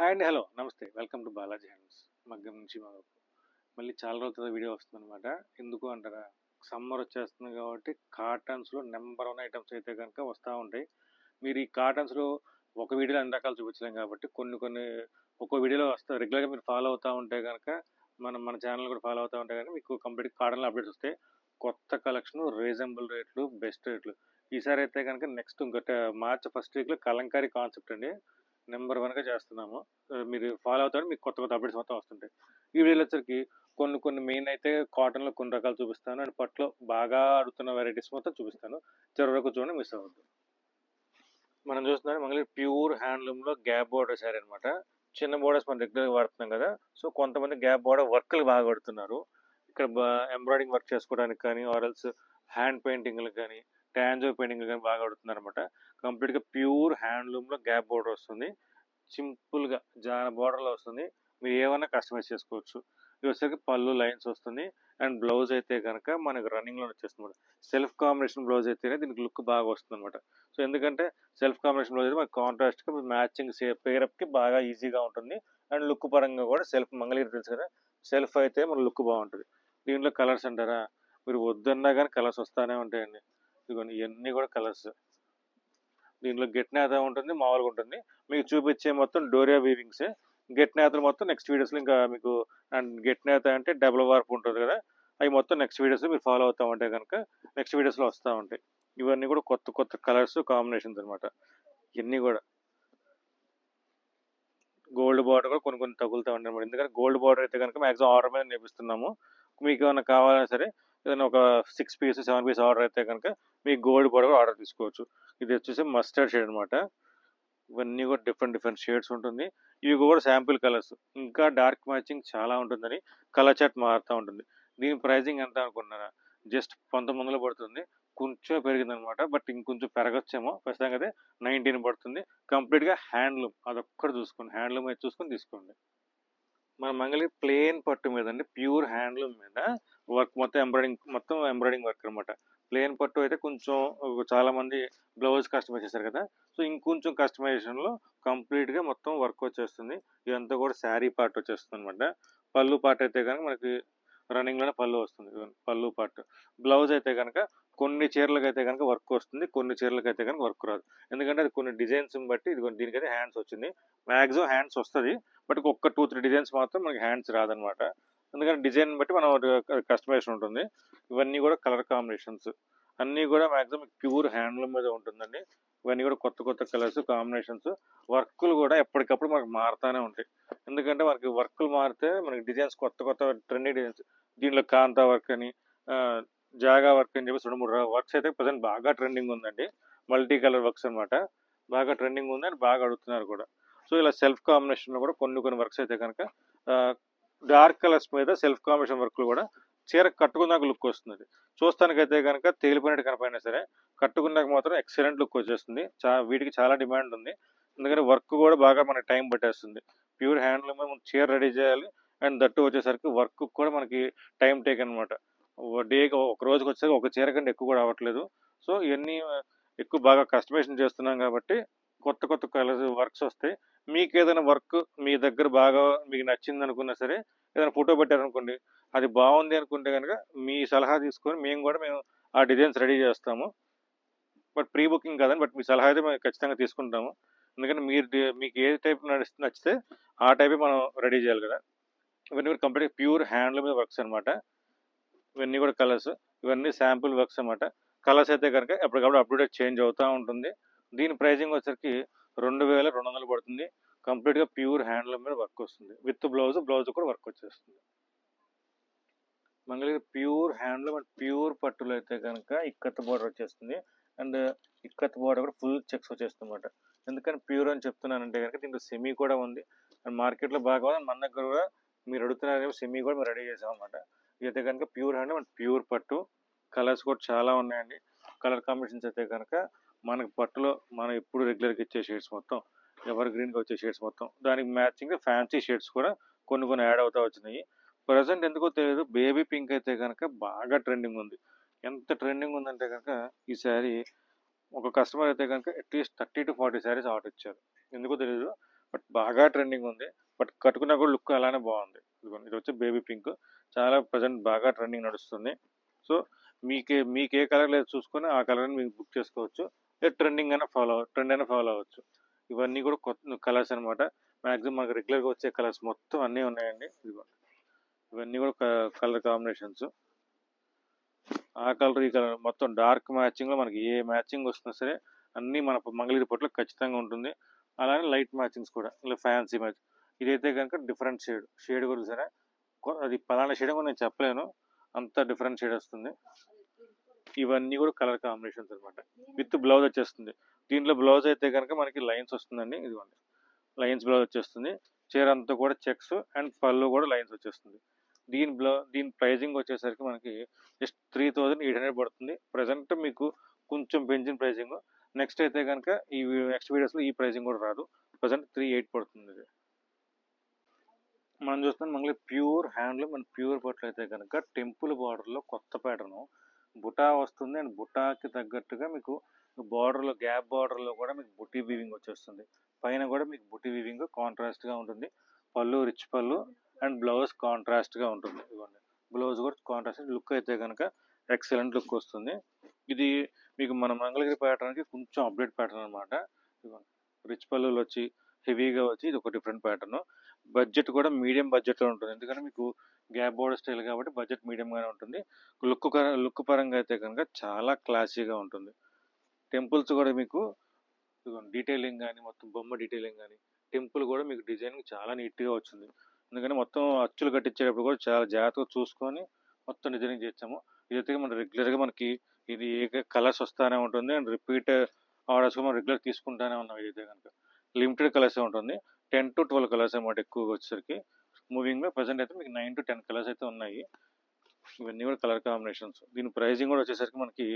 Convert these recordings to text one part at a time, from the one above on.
Hi అండి. Hello. నమస్తే. Welcome to Balaji hands. మగ్గం నుంచి మగం. మళ్ళీ చాలా రోజుల తర్వాత వీడియో వస్తుందనమాట. ఎందుకు అంటారా? సమ్మర్ వచ్చేస్తుంది కాబట్టి కాటన్స్‌లో నంబర్ 1 ఐటెమ్స్ అయితే గనుక వస్తా ఉంటాయి. మీరు ఈ కాటన్స్‌లో ఒక వీడియోలో అన్ని రకాలు చూపించలేం కాబట్టి కొన్ని కొన్ని ఒక్కో వీడియోలో వస్తాయి. రెగ్యులర్‌గా మీరు ఫాలో అవుతా ఉంటే గనక మన ఛానల్ కూడా ఫాలో అవుతా ఉంటే గనక మీకు కంప్లీట్ కాటన్‌లో అప్డేట్స్ వస్తాయి. కొత్త కలెక్షను, రీజనబుల్ రేట్లు, బెస్ట్ రేట్లు. ఈసారి అయితే గనక నెక్స్ట్ ఇంకోటి మార్చ్ ఫస్ట్ వీక్‌లో కలంకారీ కాన్సెప్ట్ అండి. నంబర్ 1గా చేస్తున్నాము. మీరు ఫాలో అవుతారు. మీకు కొత్త కొత్త అప్డేట్స్ మొత్తం వస్తుంటాయి. ఈ వీడియోలో వచ్చరికి కొన్ని కొన్ని మెయిన్ అయితే కాటన్లో కొన్ని రకాలు చూపిస్తాను అండ్ పట్టులో బాగా అడుగుతున్న వెరైటీస్ మొత్తం చూపిస్తాను. చివరి వరకు చూడండి, మిస్ అవ్వద్దు. మనం చూస్తున్నాం మంగళగిరి ప్యూర్ హ్యాండ్లూమ్లో గ్యాప్ బోర్డర్ శారీ అనమాట. చిన్న బోర్డర్స్ మనం రెగ్యులర్గా వాడుతున్నాం కదా. సో కొంతమంది గ్యాప్ బోర్డర్ వర్క్లు బాగా కడుతున్నారు. ఇక్కడ ఎంబ్రాయిడింగ్ వర్క్ చేసుకోవడానికి కానీ ఆర్ఎల్స్ హ్యాండ్ పెయింటింగ్లకు కానీ ట్యాంజో పెయింటింగ్ కానీ బాగా కడుతున్నారు అనమాట. కంప్లీట్గా ప్యూర్ హ్యాండ్లూమ్లో గ్యాప్ బోర్డర్ వస్తుంది. సింపుల్గా జాన బోర్డర్లో వస్తుంది. మీరు ఏమన్నా కస్టమైజ్ చేసుకోవచ్చు. ఇది వచ్చేసరికి పళ్ళు లైన్స్ వస్తుంది అండ్ బ్లౌజ్ అయితే కనుక మనకు రన్నింగ్లో వచ్చేస్తుంది. సెల్ఫ్ కాంబినేషన్ బ్లౌజ్ అయితేనే దీనికి లుక్ బాగా వస్తుంది అనమాట. సో ఎందుకంటే సెల్ఫ్ కాంబినేషన్ బ్లౌజ్ అయితే మనకి కాంట్రాస్ట్గా మ్యాచింగ్ పేరప్కి బాగా ఈజీగా ఉంటుంది అండ్ లుక్ పరంగా కూడా సెల్ఫ్ మంగళగిరి తెలుసు కదా, సెల్ఫ్ అయితే మన లుక్ బాగుంటుంది. దీంట్లో కలర్స్ అంటారా, మీరు వద్దన్నా కానీ కలర్స్ వస్తానే ఉంటాయండి. ఇదిగోండి ఇవన్నీ కూడా కలర్స్. దీంట్లో గెట్ నేత ఉంటుంది, మామూలుగా ఉంటుంది. మీకు చూపించే మొత్తం డోరియా వీవింగ్సే. గెట్ నేతలు మొత్తం నెక్స్ట్ వీడియోస్లో ఇంకా మీకు అండ్ గెట్ నేత అంటే డబుల్ వార్ప్ ఉంటుంది కదా, అవి మొత్తం నెక్స్ట్ వీడియోస్లో మీరు ఫాలో అవుతూ ఉంటే కనుక నెక్స్ట్ వీడియోస్లో వస్తూ ఉంటాయి. ఇవన్నీ కూడా కొత్త కొత్త కలర్స్ కాంబినేషన్స్ అనమాట. ఇవన్నీ కూడా గోల్డ్ బార్డర్ కూడా కొన్ని కొన్ని తగులుతూ ఉంటాయి అనమాట. ఎందుకంటే గోల్డ్ బార్డర్ అయితే కనుక మ్యాక్సిమం ఆర్డర్ మీద నేర్పిస్తున్నాము. మీకు ఏమైనా కావాలన్నా సరే ఏదైనా ఒక 6 పీస్ 7 పీస్ ఆర్డర్ అయితే కనుక మీకు గోల్డ్ బార్డర్ ఆర్డర్ తీసుకోవచ్చు. ఇది వచ్చేసి మస్టర్డ్ షేడ్ అనమాట. ఇవన్నీ కూడా డిఫరెంట్ డిఫరెంట్ షేడ్స్ ఉంటుంది. ఇవి కూడా శాంపిల్ కలర్స్. ఇంకా డార్క్ మ్యాచింగ్ చాలా ఉంటుందని కలర్ చార్ట్ మారుతూ ఉంటుంది. దీని ప్రైజింగ్ ఎంత అనుకున్నారా? జస్ట్ 1900 పడుతుంది. కొంచెం పెరిగిందనమాట. బట్ ఇంకొంచెం పెరగచ్చేమో. ఖచ్చితంగా అదే 19 పడుతుంది. కంప్లీట్గా హ్యాండ్లూమ్ అదొక్కటి చూసుకోండి. హ్యాండ్లూమ్ అయితే చూసుకొని తీసుకోండి. మన మంగళగిరి ప్లేన్ పట్టు మీద అండి, ప్యూర్ హ్యాండ్లూమ్ మీద వర్క్ మొత్తం ఎంబ్రాయిడింగ్ వర్క్ అనమాట. ప్లేన్ పట్టు అయితే కొంచెం చాలా మంది బ్లౌజ్ కస్టమైజ్ చేశారు కదా. సో ఇంకొంచెం కస్టమైజేషన్లో కంప్లీట్గా మొత్తం వర్క్ వచ్చేస్తుంది. ఇదంతా కూడా శారీ పార్ట్ వచ్చేస్తుంది అనమాట. పళ్ళు పార్ట్ అయితే కనుక మనకి రన్నింగ్లోనే పళ్ళు వస్తుంది. పళ్ళు పార్ట్. బ్లౌజ్ అయితే కనుక కొన్ని చీరలకు అయితే కనుక వర్క్ వస్తుంది, కొన్ని చీరలకు అయితే కనుక వర్క్ రాదు. ఎందుకంటే అది కొన్ని డిజైన్స్ బట్టి దీనికైతే హ్యాండ్స్ వచ్చింది. మ్యాక్సిమం హ్యాండ్స్ వస్తుంది. బట్ ఒక్క 2-3 డిజైన్స్ మాత్రం మనకి హ్యాండ్స్ రాదనమాట. ఎందుకంటే డిజైన్ బట్టి మనం కస్టమైజేషన్ ఉంటుంది. ఇవన్నీ కూడా కలర్ కాంబినేషన్స్ అన్నీ కూడా మ్యాక్సిమం ప్యూర్ హ్యాండ్లూమ్ మీద ఉంటుందండి. ఇవన్నీ కూడా కొత్త కొత్త కలర్స్ కాంబినేషన్స్. వర్కులు కూడా ఎప్పటికప్పుడు మనకు మారుతూనే ఉంటాయి. ఎందుకంటే మనకి వర్కులు మారితే మనకి డిజైన్స్ కొత్త కొత్త ట్రెండీ డిజైన్స్. దీనిలో కాంతా వర్క్ అని జాగా వర్క్ అని చెప్పి 2-3 వర్క్స్ అయితే ప్రజెంట్ బాగా ట్రెండింగ్ ఉందండి. మల్టీ కలర్ వర్క్స్ అనమాట. బాగా ట్రెండింగ్ ఉంది అని బాగా అడుగుతున్నారు కూడా. సో ఇలా సెల్ఫ్ కాంబినేషన్లో కూడా కొన్ని కొన్ని వర్క్స్ అయితే కనుక డార్క్ కలర్స్ మీద సెల్ఫ్ కాంబినేషన్ వర్క్లు కూడా చీర కట్టుకున్నాక లుక్ వస్తుంది. చూస్తానికైతే కనుక తేలిపోయినట్టు కనపడినా సరే కట్టుకున్నాక మాత్రం ఎక్సలెంట్ లుక్ వచ్చేస్తుంది. వీటికి చాలా డిమాండ్ ఉంది. ఎందుకంటే వర్క్ కూడా బాగా మనకి టైం పట్టేస్తుంది. ప్యూర్ హ్యాండ్లూమ్ మనం చీర రెడీ చేయాలి అండ్ దట్టు వచ్చేసరికి వర్క్ కూడా మనకి టైం టేక్ అనమాట. డేకి ఒక రోజుకి వచ్చేసరికి ఒక చీర కంటే ఎక్కువ కూడా అవ్వట్లేదు. సో ఇవన్నీ ఎక్కువ బాగా కస్టమైజేషన్ చేస్తున్నాం కాబట్టి కొత్త కొత్త కలర్స్ వర్క్స్ వస్తాయి. మీకు ఏదైనా వర్క్ మీ దగ్గర బాగా మీకు నచ్చింది అనుకున్నా సరే ఏదైనా ఫోటో పెట్టారనుకోండి, అది బాగుంది అనుకుంటే కనుక మీ సలహా తీసుకొని మేము ఆ డిజైన్స్ రెడీ చేస్తాము. బట్ ప్రీ బుకింగ్ కాదండి, బట్ మీ సలహా అయితే మేము ఖచ్చితంగా తీసుకుంటాము. ఎందుకంటే మీకు ఏ టైప్ నచ్చితే ఆ టైపే మనం రెడీ చేయాలి కదా. ఇవన్నీ కూడా కంప్లీట్ ప్యూర్ హ్యాండ్లూమ్ మీద వర్క్స్ అనమాట. ఇవన్నీ కూడా కలర్స్. ఇవన్నీ శాంపుల్ వర్క్స్ అనమాట. కలర్స్ అయితే కనుక ఎప్పటికప్పుడు అప్డేట్ చేంజ్ అవుతూ ఉంటుంది. దీని ప్రైజింగ్ వచ్చరికి 2200 పడుతుంది. కంప్లీట్గా ప్యూర్ హ్యాండ్లూమ్ మీద వర్క్ వస్తుంది. విత్ బ్లౌజ్ కూడా వర్క్ వచ్చేస్తుంది. Mangalagiri pure handloom and pure పట్టులో అయితే కనుక ఇక్కత్ బోర్డర్ వచ్చేస్తుంది. అండ్ ఇక్కత్ బోర్డర్ కూడా ఫుల్ చెక్స్ వచ్చేస్తుంది అనమాట. ఎందుకని ప్యూర్ అని చెప్తున్నానంటే కనుక దీంట్లో సెమీ కూడా ఉంది. అండ్ మార్కెట్లో బాగా ఉంది. మన దగ్గర కూడా మీరు అడుగుతున్నారు సెమీ కూడా మేము రెడీ చేసాం అనమాట. ఇదైతే కనుక ప్యూర్ హ్యాండ్లూమ్ అండ్ ప్యూర్ పట్టు. కలర్స్ కూడా చాలా ఉన్నాయండి. కలర్ కాంబినేషన్స్ అయితే కనుక మనకి పట్టులో మనం ఎప్పుడు రెగ్యులర్గా ఇచ్చే షేడ్స్ మొత్తం ఎవర్ గ్రీన్గా వచ్చే షేడ్స్ మొత్తం దానికి మ్యాచింగ్ ఫ్యాన్సీ షేడ్స్ కూడా కొన్ని కొన్ని యాడ్ అవుతా వచ్చినాయి. ప్రజెంట్ ఎందుకో తెలియదు బేబీ పింక్ అయితే కనుక బాగా ట్రెండింగ్ ఉంది. ఎంత ట్రెండింగ్ ఉందంటే కనుక ఈ శారీ ఒక కస్టమర్ అయితే కనుక అట్లీస్ట్ 30 to 40 శారీస్ ఆర్డర్ ఇచ్చారు. ఎందుకో తెలియదు. బట్ బాగా ట్రెండింగ్ ఉంది. బట్ కట్టుకున్నా కూడా లుక్ అలానే బాగుంది. ఇదిగోండి ఇది వచ్చి బేబీ పింక్, చాలా ప్రజెంట్ బాగా ట్రెండింగ్ నడుస్తుంది. సో మీకు ఏ కలర్ లేదు చూసుకొని ఆ కలర్ని మీకు బుక్ చేసుకోవచ్చు. లేదు ట్రెండ్ అయినా ఫాలో అవ్వచ్చు. ఇవన్నీ కూడా కొత్త కలర్స్ అనమాట. మ్యాక్సిమం మనకు రెగ్యులర్గా వచ్చే కలర్స్ మొత్తం అన్నీ ఉన్నాయండి. ఇదిగోండి ఇవన్నీ కూడా కలర్ కాంబినేషన్స్. ఆ కలర్ ఈ కలర్ మొత్తం డార్క్ మ్యాచింగ్లో మనకి ఏ మ్యాచింగ్ వస్తున్నా సరే అన్నీ మన మంగళగిరి పట్టులో ఖచ్చితంగా ఉంటుంది. అలానే లైట్ మ్యాచింగ్స్ కూడా, ఇలా ఫ్యాన్సీ మ్యాచ్. ఇదైతే కనుక డిఫరెంట్ షేడ్ కూడా సరే అది పలానా షేడ్ కూడా నేను చెప్పలేను, అంత డిఫరెంట్ షేడ్ వస్తుంది. ఇవన్నీ కూడా కలర్ కాంబినేషన్స్ అనమాట. విత్ బ్లౌజ్ వచ్చేస్తుంది. దీంట్లో బ్లౌజ్ అయితే కనుక మనకి లైన్స్ వస్తుందండి. ఇదిగోండి లైన్స్ బ్లౌజ్ వచ్చేస్తుంది. చీర అంతా కూడా చెక్స్ అండ్ పళ్ళు కూడా లైన్స్ వచ్చేస్తుంది. దీని ప్రైజింగ్ వచ్చేసరికి మనకి జస్ట్ 3800 పడుతుంది. ప్రజెంట్ మీకు కొంచెం పెంచిన ప్రైజింగ్. నెక్స్ట్ అయితే కనుక నెక్స్ట్ వీడియోస్లో ఈ ప్రైజింగ్ కూడా రాదు. ప్రజెంట్ 3800 పడుతుంది. ఇది మనం చూస్తున్నాం మంగళ ప్యూర్ హ్యాండ్లూమ్ అండ్ ప్యూర్ బట్టలు అయితే కనుక టెంపుల్ బార్డర్లో కొత్త ప్యాటర్ను బుటా వస్తుంది. అండ్ బుటాకి తగ్గట్టుగా మీకు బార్డర్లో గ్యాప్ బార్డర్లో కూడా మీకు బుటీ వీవింగ్ వచ్చేస్తుంది. పైన కూడా మీకు బుటీ వీవింగ్ కాంట్రాస్ట్గా ఉంటుంది. పళ్ళు రిచ్ పళ్ళు అండ్ బ్లౌజ్ కాంట్రాస్ట్గా ఉంటుంది. ఇదిగోండి బ్లౌజ్ కూడా కాంట్రాస్ట్. లుక్ అయితే కనుక ఎక్సలెంట్ లుక్ వస్తుంది. ఇది మీకు మన మంగళగిరి ప్యాటర్న్కి కొంచెం అప్డేట్ ప్యాటర్న్ అనమాట. ఇదిగోండి రిచ్ పళ్ళులు వచ్చి హెవీగా వచ్చి ఇది ఒక డిఫరెంట్ ప్యాటర్న్. బడ్జెట్ కూడా మీడియం బడ్జెట్లో ఉంటుంది. ఎందుకంటే మీకు గ్యాప్ బోర్డర్ స్టైల్ కాబట్టి బడ్జెట్ మీడియంగానే ఉంటుంది. లుక్ పరంగా అయితే కనుక చాలా క్లాసీగా ఉంటుంది. టెంపుల్స్ కూడా మీకు డీటెయిలింగ్ కానీ మొత్తం బొమ్మ డీటెయిలింగ్ కానీ టెంపుల్ కూడా మీకు డిజైనింగ్ చాలా నీట్గా వచ్చింది. ఎందుకంటే మొత్తం అచ్చులు కట్టించేటప్పుడు కూడా చాలా జాగ్రత్తగా చూసుకొని మొత్తం డిజైనింగ్ చేస్తాము. ఇదైతే మనం రెగ్యులర్గా మనకి ఇది కలర్స్ వస్తూనే ఉంటుంది. అండ్ రిపీట్ ఆర్డర్స్ మనం రెగ్యులర్ తీసుకుంటానే ఉన్నాం. ఇదైతే కనుక లిమిటెడ్ కలర్స్ ఉంటుంది. 10 to 12 కలర్స్ అనమాట ఎక్కువగా వచ్చేసరికి. మూవింగ్ ప్రజెంట్ అయితే మీకు 9 to 10 కలర్స్ అయితే ఉన్నాయి. ఇవన్నీ కూడా కలర్ కాంబినేషన్స్. దీని ప్రైజింగ్ కూడా వచ్చేసరికి మనకి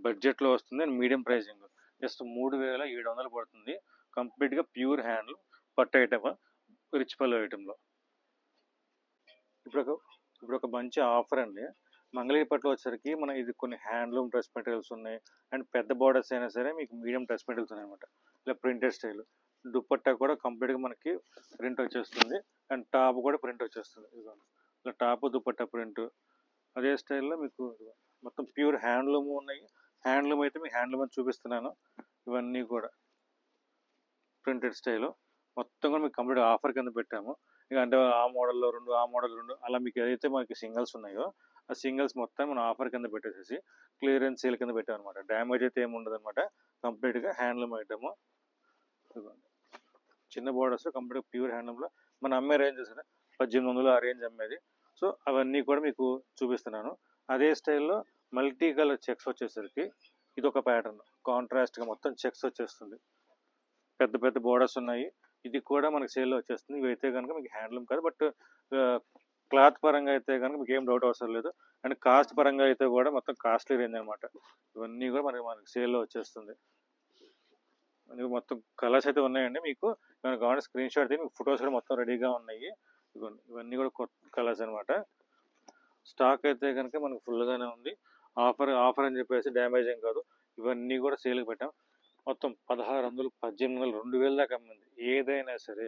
బడ్జెట్లో వస్తుంది. అండ్ మీడియం ప్రైజింగ్ జస్ట్ 3700 పడుతుంది. కంప్లీట్గా ప్యూర్ హ్యాండ్ పట్టు ఐటమ్, రిచ్ పళ్ళు ఐటెంలో. ఇప్పుడు ఒక మంచి ఆఫర్ అండి. మంగళగిరి పట్టులో వచ్చేసరికి మన ఇది కొన్ని హ్యాండ్లూమ్ డ్రెస్ మెటీరియల్స్ ఉన్నాయి. అండ్ పెద్ద బార్డర్స్ అయినా సరే మీకు మీడియం డ్రెస్ మెటీరియల్స్ ఉన్నాయి అనమాట. ఇలా ప్రింటెడ్ స్టైల్ దుప్పట్టా కూడా కంప్లీట్గా మనకి ప్రింట్ వచ్చేస్తుంది. అండ్ టాప్ కూడా ప్రింట్ వచ్చేస్తుంది. ఇలా టాప్ దుప్పట్టా ప్రింట్ అదే స్టైల్లో మీకు మొత్తం ప్యూర్ హ్యాండ్లూమ్ ఉన్నాయి. హ్యాండ్లూమ్ అయితే మీకు హ్యాండ్లూమ్ అని చూపిస్తున్నాను. ఇవన్నీ కూడా ప్రింటెడ్ స్టైల్ మొత్తం కూడా మీకు కంప్లీట్ ఆఫర్ కింద పెట్టాము. ఇక అంటే ఆ మోడల్లో 2 ఆ మోడల్ 2 అలా మీకు ఏదైతే మనకి సింగిల్స్ ఉన్నాయో ఆ సింగిల్స్ మొత్తం మనం ఆఫర్ కింద పెట్టేసేసి క్లియరెన్స్ సేల్ కింద పెట్టాం అనమాట. డ్యామేజ్ అయితే ఏమి ఉండదు అనమాట. కంప్లీట్గా హ్యాండ్లూమ్ ఐటమ్. చిన్న బోర్డర్స్ కంప్లీట్ ప్యూర్ హ్యాండ్లూమ్లో మనం అమ్మే రేంజెస్ 1800 ఆ రేంజ్ అమ్మేది. సో అవన్నీ కూడా మీకు చూపిస్తున్నాను. అదే స్టైల్లో మల్టీ కలర్ చెక్స్ వచ్చేసరికి ఇది ఒక ప్యాటర్న్ కాంట్రాస్ట్గా మొత్తం చెక్స్ వచ్చేస్తుంది. పెద్ద పెద్ద బోర్డర్స్ ఉన్నాయి. ఇది కూడా మనకి సేల్లో వచ్చేస్తుంది. ఇవైతే కనుక మీకు హ్యాండ్లూమ్ కాదు, బట్ క్లాత్ పరంగా అయితే కనుక మీకు ఏం డౌట్ అవసరం లేదు. అండ్ కాస్ట్ పరంగా అయితే కూడా మొత్తం కాస్ట్లీ రేంజ్ అనమాట. ఇవన్నీ కూడా మనకి సేల్లో వచ్చేస్తుంది. మొత్తం కలర్స్ అయితే ఉన్నాయండి. మీకు ఏమైనా కావాలంటే స్క్రీన్ షాట్ మీకు ఫొటోస్ కూడా మొత్తం రెడీగా ఉన్నాయి. ఇవన్నీ కూడా కొత్త కలర్స్ అనమాట. స్టాక్ అయితే కనుక మనకు ఫుల్గానే ఉంది. ఆఫర్ అని చెప్పేసి డ్యామేజ్ ఏం కాదు. ఇవన్నీ కూడా సేల్కి పెట్టాం. మొత్తం 1600, 1800, 2000 దాకా అమ్మింది. ఏదైనా సరే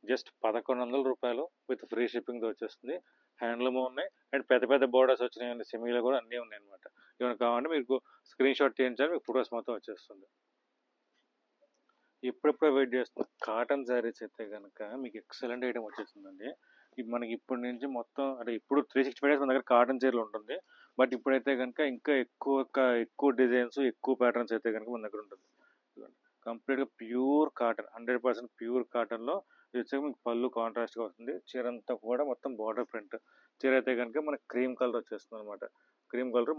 జస్ట్ 1100 రూపాయలు విత్ ఫ్రీ షిప్పింగ్తో వచ్చేస్తుంది. హ్యాండ్లూమ్ ఉన్నాయి. అండ్ పెద్ద పెద్ద బోర్డర్స్ వచ్చినాయండి. సెమీలో కూడా అన్నీ ఉన్నాయి అనమాట. ఏమైనా కావాలంటే మీకు స్క్రీన్ షాట్ తీయించాలి, మీకు ఫొటోస్ మొత్తం వచ్చేస్తుంది. ఎప్పుడెప్పుడో వెయిట్ చేస్తున్న కాటన్ శారీస్ అయితే కనుక మీకు ఎక్సలెంట్ ఐటమ్ వచ్చేసిందండి. మనకి ఇప్పటి నుంచి మొత్తం అంటే ఇప్పుడు 365 డేస్ మన దగ్గర కాటన్ చీరలు ఉంటుంది. బట్ ఇప్పుడైతే కనుక ఇంకా ఎక్కువ డిజైన్స్ ఎక్కువ ప్యాటర్న్స్ అయితే కనుక మన దగ్గర ఉంటుంది. కంప్లీట్గా ప్యూర్ కాటన్ 100% ప్యూర్ కాటన్లో ఇది వచ్చి మీకు పళ్ళు కాంట్రాస్ట్గా వస్తుంది. చీర అంతా కూడా మొత్తం బార్డర్ ప్రింట్. చీర అయితే కనుక మనకి క్రీమ్ కలర్ వచ్చేస్తుంది అనమాట. క్రీమ్ కలర్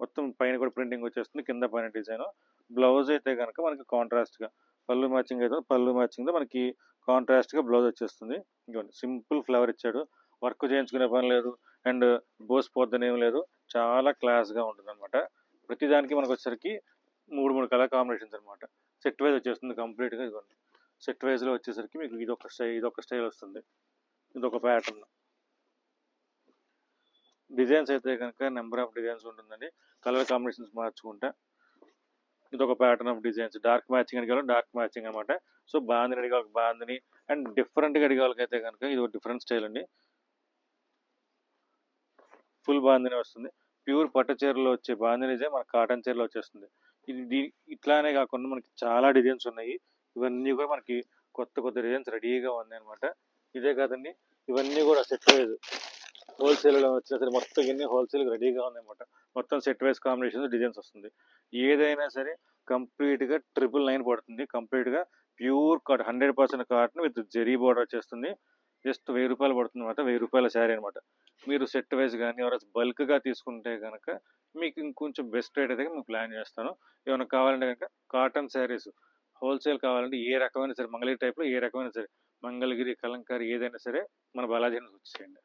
మొత్తం పైన కూడా ప్రింటింగ్ వచ్చేస్తుంది. కింద పైన డిజైన్. బ్లౌజ్ అయితే కనుక మనకి కాంట్రాస్ట్గా పళ్ళు మ్యాచింగ్ అయితే పళ్ళు మ్యాచింగ్లో మనకి కాంట్రాస్ట్గా బ్లౌజ్ వచ్చేస్తుంది. ఇంకోండి సింపుల్ ఫ్లవర్ ఇచ్చాడు. వర్క్ చేయించుకునే పని లేదు. అండ్ బోస్ పొద్దున ఏం లేదు. చాలా క్లాస్గా ఉంటుంది అనమాట. ప్రతిదానికి మనకు వచ్చేసరికి 3 కలర్ కాంబినేషన్స్ అనమాట. సెట్ వైజ్ వచ్చేస్తుంది కంప్లీట్గా. ఇదిగోండి సెట్ వైజ్లో వచ్చేసరికి మీకు ఇదొక స్టైల్ వస్తుంది. ఇదొక ప్యాటర్న్. డిజైన్స్ అయితే కనుక నెంబర్ ఆఫ్ డిజైన్స్ ఉంటుందండి. కలర్ కాంబినేషన్స్ మార్చుకుంటా ఇదొక pattern of designs. Dark matching అడిగే డార్క్ మ్యాచింగ్ అనమాట. సో బాందిని అడిగే వాళ్ళకి బాందిని, అండ్ డిఫరెంట్గా అడిగే వాళ్ళకైతే కనుక ఇది ఒక డిఫరెంట్ స్టైల్ అండి. ఫుల్ బాందిని వస్తుంది. ప్యూర్ పట్టు చీరలో వచ్చే బాందినిజే మన కాటన్ చీరలో వచ్చేస్తుంది. ఇది ఇట్లానే కాకుండా మనకి చాలా డిజైన్స్ ఉన్నాయి. ఇవన్నీ కూడా మనకి కొత్త కొత్త డిజైన్స్ రెడీగా ఉన్నాయి అనమాట. ఇదే కాదండి, ఇవన్నీ కూడా సెట్ వైజ్ హోల్సేల్లో వచ్చినా సరే మొత్తం ఇవన్నీ హోల్సేల్ రెడీగా ఉన్నాయన్నమాట. మొత్తం సెట్ వైజ్ కాంబినేషన్ డిజైన్స్ వస్తుంది. ఏదైనా సరే కంప్లీట్గా 999 పడుతుంది. కంప్లీట్గా pure cotton 100% cotton with zari border వచ్చేస్తుంది. జస్ట్ 1000 రూపాయలు పడుతుంది అనమాట. 1000 రూపాయల శారీ అనమాట. మీరు సెట్ వైజ్ కానీ ఎవరైనా బల్క్గా తీసుకుంటే కనుక మీకు ఇంకొంచెం బెస్ట్ రేట్ అయితే మీకు ప్లాన్ చేస్తాను. ఏమైనా కావాలంటే కనుక కాటన్ శారీస్ హోల్సేల్ కావాలంటే ఏ రకమైన సరే మంగళగిరి టైప్లో ఏ రకమైన సరే మంగళగిరి కలంకారీ ఏదైనా సరే మన బాలాజీ వచ్చేయండి.